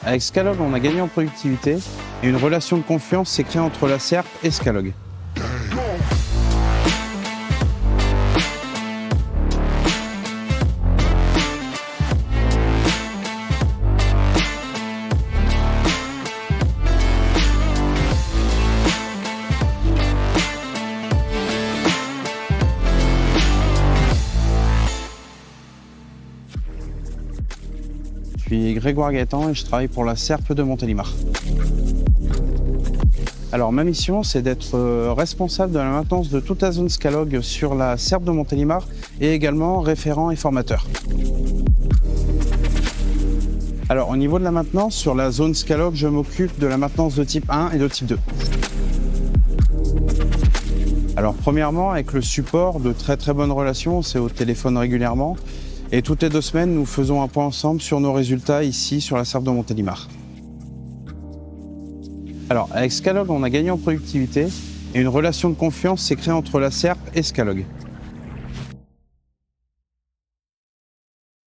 avec Scalog, on a gagné en productivité et une relation de confiance s'est créée entre la SERP et Scalog. Je suis Grégoire Gaëtan et je travaille pour la SERP de Montélimar. Alors ma mission, c'est d'être responsable de la maintenance de toute la zone Scalog sur la SERP de Montélimar et également référent et formateur. Alors au niveau de la maintenance, sur la zone Scalog, je m'occupe de la maintenance de type 1 et de type 2. Alors premièrement, avec le support, de très bonnes relations, c'est au téléphone régulièrement. Et toutes les 2 semaines, nous faisons un point ensemble sur nos résultats ici sur la SERP de Montélimar. Alors avec Scalog, on a gagné en productivité et une relation de confiance s'est créée entre la SERP et Scalog.